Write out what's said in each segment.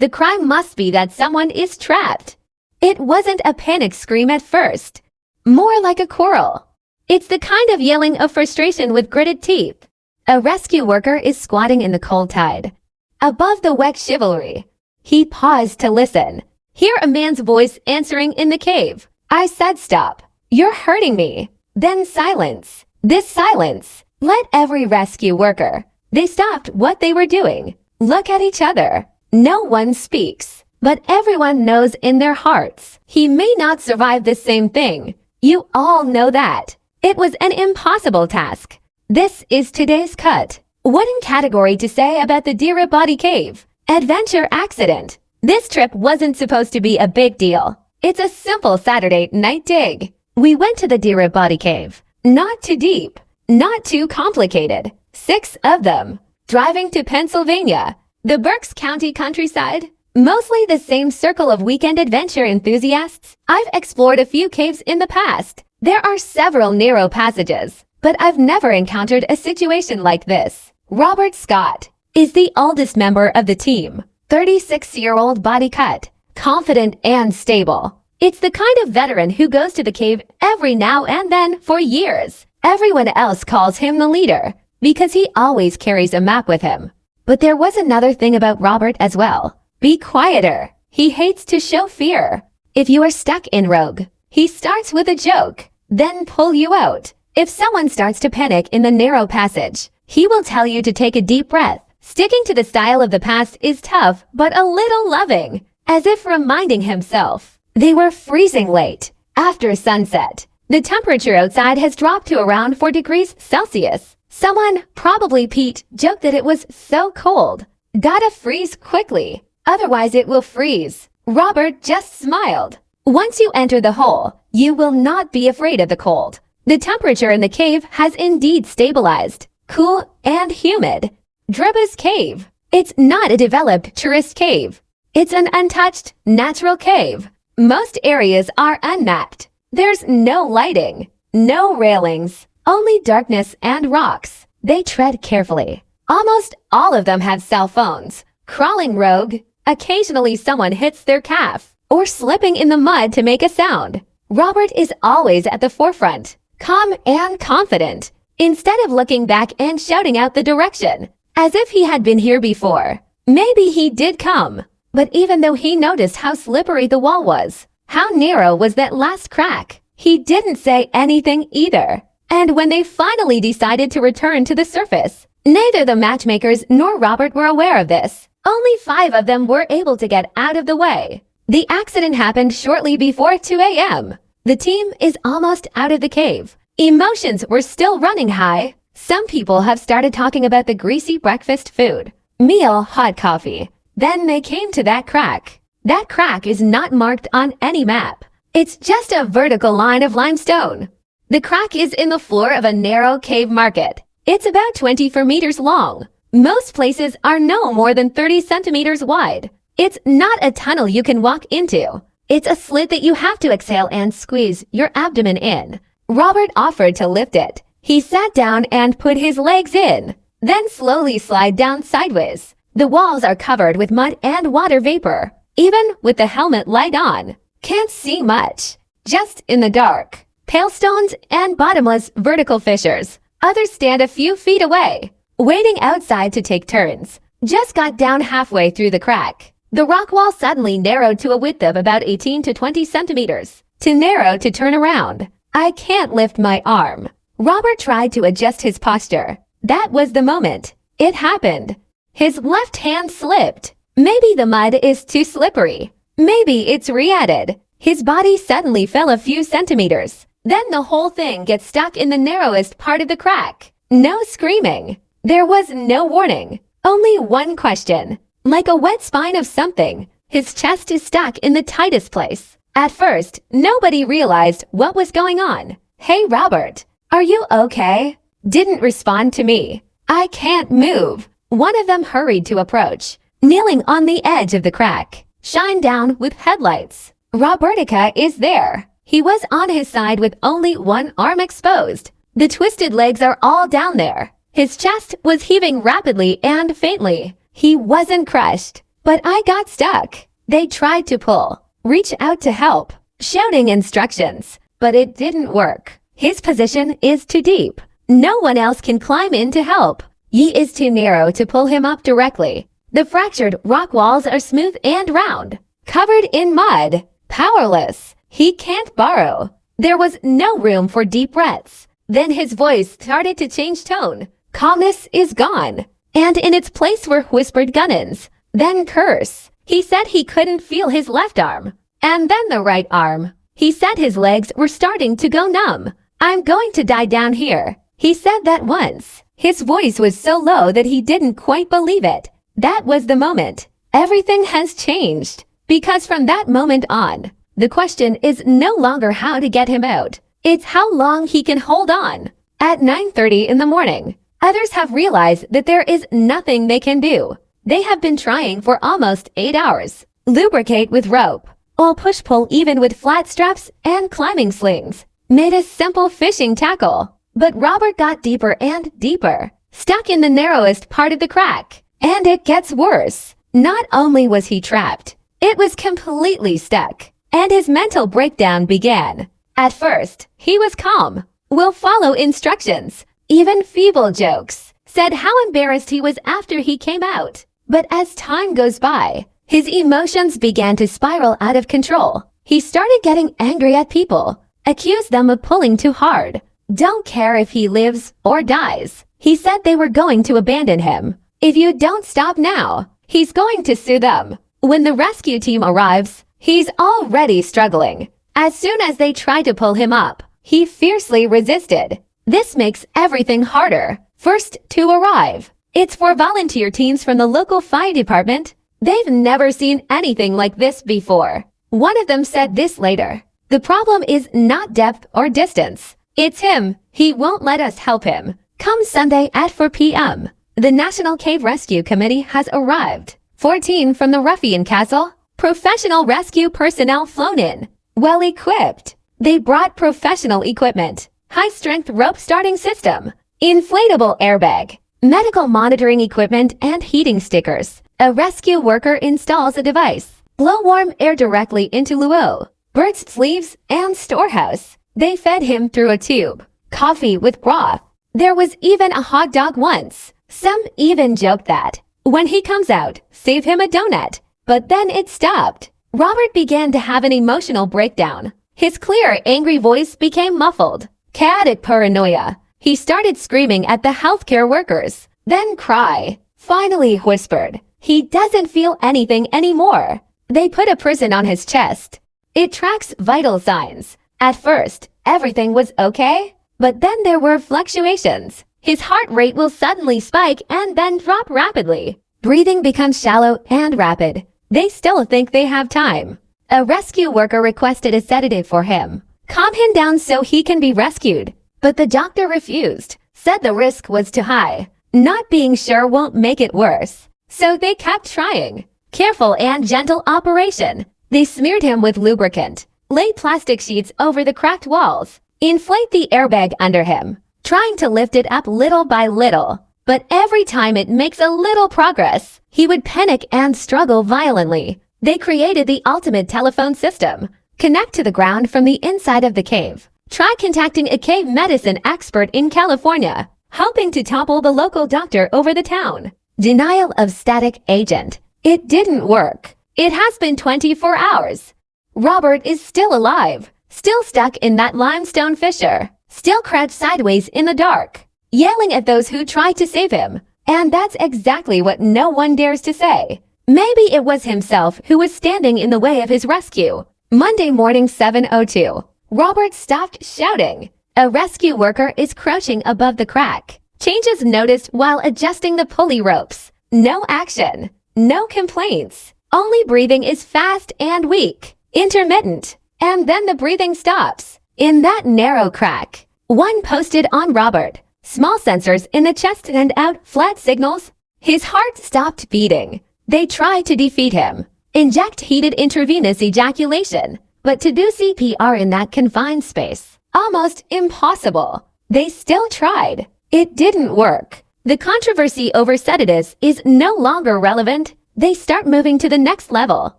The crime must be that someone is trapped. It wasn't a panic scream at first. More like a quarrel. It's the kind of yelling of frustration with gritted teeth. A rescue worker is squatting in the cold tide. Above the wet chivalry. He paused to listen. Hear a man's voice answering in the cave. I said stop. You're hurting me. Then silence. This silence. Let every rescue worker. They stopped what they were doing. Look at each other. No one speaks. But everyone knows in their hearts. He may not survive the same thing. You all know that. It was an impossible task. This is today's cut. Wooden category to say about the Delibubas Cave. Adventure accident. This trip wasn't supposed to be a big deal. It's a simple Saturday night dig. We went to the Delibubas Cave. Not too deep. Not too complicated. 6 of them. Driving to Pennsylvania. The Berks County countryside. Mostly the same circle of weekend adventure enthusiasts. I've explored a few caves in the past. There are several narrow passages. But I've never encountered a situation like this. Robert Scott is the oldest member of the team. 36-year-old body cut, confident and stable. It's the kind of veteran who goes to the cave every now and then for years. Everyone else calls him the leader because he always carries a map with him. But there was another thing about Robert as well. Be quieter. He hates to show fear. If you are stuck in rogue, he starts with a joke, then pull you out. If someone starts to panic in the narrow passage, he will tell you to take a deep breath. Sticking to the style of the past is tough, but a little loving, as if reminding himself. They were freezing late. After sunset, the temperature outside has dropped to around 4 degrees Celsius. Someone, probably Pete, joked that it was so cold. Gotta freeze quickly, otherwise it will freeze. Robert just smiled. Once you enter the hole, you will not be afraid of the cold. The temperature in the cave has indeed stabilized, cool and humid. Delibubas Cave. It's not a developed tourist cave. It's an untouched, natural cave. Most areas are unmapped. There's no lighting, no railings, only darkness and rocks. They tread carefully. Almost all of them have cell phones. Crawling rogue. Occasionally someone hits their calf, or slipping in the mud to make a sound. Robert is always at the forefront. Calm and confident, instead of looking back and shouting out the direction, as if he had been here before. Maybe he did come, but even though he noticed how slippery the wall was, how narrow was that last crack, he didn't say anything either. And when they finally decided to return to the surface, neither the matchmakers nor Robert were aware of this. Only 5 of them were able to get out of the way. The accident happened shortly before 2 a.m. The team is almost out of the cave. Emotions were still running high. Some people have started talking about the greasy breakfast food. Meal, hot coffee. Then they came to that crack. That crack is not marked on any map. It's just a vertical line of limestone. The crack is in the floor of a narrow cave market. It's about 24 meters long. Most places are no more than 30 centimeters wide. It's not a tunnel you can walk into. It's a slit that you have to exhale and squeeze your abdomen in. Robert offered to lift it. He sat down and put his legs in, then slowly slide down sideways. The walls are covered with mud and water vapor. Even with the helmet light on, can't see much. Just in the dark. Pale stones and bottomless vertical fissures. Others stand a few feet away, waiting outside to take turns. Just got down halfway through the crack. The rock wall suddenly narrowed to a width of about 18 to 20 centimeters. Too narrow to turn around. I can't lift my arm. Robert tried to adjust his posture. That was the moment. It happened. His left hand slipped. Maybe the mud is too slippery. Maybe it's re-added. His body suddenly fell a few centimeters. Then the whole thing gets stuck in the narrowest part of the crack. No screaming. There was no warning. Only one question. Like a wet spine of something, his chest is stuck in the tightest place. At first, nobody realized what was going on. Hey Robert, are you okay? Didn't respond to me. I can't move. One of them hurried to approach, kneeling on the edge of the crack, shined down with headlights. Robertica is there. He was on his side with only one arm exposed. The twisted legs are all down there. His chest was heaving rapidly and faintly. He wasn't crushed, But I got stuck. They tried to pull, reach out to help, shouting instructions, but it didn't work. His position is too deep. No one else can climb in to help. He is too narrow to pull him up directly. The fractured rock walls are smooth and round, covered in mud. Powerless. He can't borrow. There was no room for deep breaths. Then his voice started to change tone. Calmness is gone, and in its place were whispered gunnins. Then curse. He said he couldn't feel his left arm, and then the right arm. He said his legs were starting to go numb. I'm going to die down here. He said that once. His voice was so low that he didn't quite believe it. That was the moment. Everything has changed. Because from that moment on, the question is no longer how to get him out. It's how long he can hold on. At 9:30 in the morning, others have realized that there is nothing they can do. They have been trying for almost 8 hours. Lubricate with rope, or push-pull even with flat straps and climbing slings. Made a simple fishing tackle. But Robert got deeper and deeper, stuck in the narrowest part of the crack. And it gets worse. Not only was he trapped, it was completely stuck, and his mental breakdown began. At first, he was calm. Will follow instructions. Even feeble jokes. Said how embarrassed he was after he came out. But as time goes by, his emotions began to spiral out of control. He started getting angry at people, accused them of pulling too hard. Don't care if he lives or dies. He said they were going to abandon him. If you don't stop now, he's going to sue them. When the rescue team arrives, he's already struggling. As soon as they try to pull him up, he fiercely resisted. This makes everything harder. First to arrive. It's for volunteer teams from the local fire department. They've never seen anything like this before. One of them said this later. The problem is not depth or distance. It's him. He won't let us help him. Come Sunday at 4 p.m. The National Cave Rescue Committee has arrived. 14 from the Ruffian Castle. Professional rescue personnel flown in. Well equipped. They brought professional equipment. High-strength rope starting system. Inflatable airbag. Medical monitoring equipment and heating stickers. A rescue worker installs a device. Blow warm air directly into Luo. Bird's sleeves and storehouse. They fed him through a tube. Coffee with broth. There was even a hot dog once. Some even joked that, when he comes out, save him a donut. But then it stopped. Robert began to have an emotional breakdown. His clear, angry voice became muffled. Chaotic paranoia. He started screaming at the healthcare workers, then cry. Finally whispered, he doesn't feel anything anymore. They put a prison on his chest. It tracks vital signs. At first, everything was okay, but then there were fluctuations. His heart rate will suddenly spike and then drop rapidly. Breathing becomes shallow and rapid. They still think they have time. A rescue worker requested a sedative for him. Calm him down so he can be rescued. But the doctor refused, said the risk was too high. Not being sure won't make it worse. So they kept trying. Careful and gentle operation. They smeared him with lubricant. Lay plastic sheets over the cracked walls. Inflate the airbag under him. Trying to lift it up little by little. But every time it makes a little progress, he would panic and struggle violently. They created the ultimate telephone system. Connect to the ground from the inside of the cave. Try contacting a cave medicine expert in California, hoping to topple the local doctor over the town. Denial of static agent. It didn't work. It has been 24 hours. Robert is still alive, still stuck in that limestone fissure, still crouched sideways in the dark, yelling at those who tried to save him. And that's exactly what no one dares to say. Maybe it was himself who was standing in the way of his rescue. Monday morning 7:02. Robert stopped shouting. A rescue worker is crouching above the crack. Changes noticed while adjusting the pulley ropes. No action. No complaints. Only breathing is fast and weak. Intermittent. And then the breathing stops. In that narrow crack. One posted on Robert. Small sensors in the chest send out flat signals. His heart stopped beating. They tried to defeat him. Inject heated intravenous ejaculation. But to do CPR in that confined space. Almost impossible. They still tried. It didn't work. The controversy over sedatives is no longer relevant. they start moving to the next level.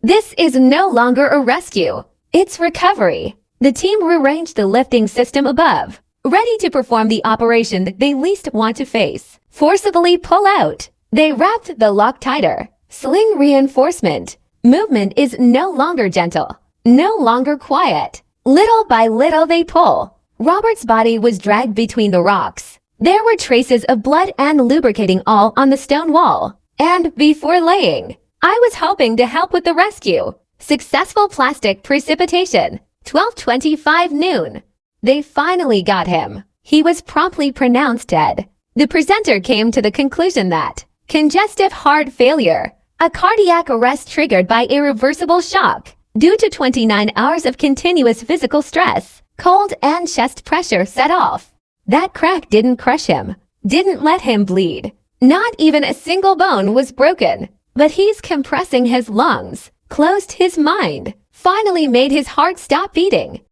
This is no longer a rescue. It's recovery. The team rearranged the lifting system above, ready to perform the operation that they least want to face. Forcibly pull out. They wrapped the lock tighter. Sling reinforcement. Movement is no longer gentle, no longer quiet. Little by little they pull. Robert's body was dragged between the rocks. There were traces of blood and lubricating all on the stone wall. And before laying, I was hoping to help with the rescue. Successful plastic precipitation. 12:25 noon. They finally got him. He was promptly pronounced dead. The presenter came to the conclusion that congestive heart failure, a cardiac arrest triggered by irreversible shock due to 29 hours of continuous physical stress, cold and chest pressure set off. That crack didn't crush him, didn't let him bleed. Not even a single bone was broken, but he's compressing his lungs, closed his mind, finally made his heart stop beating.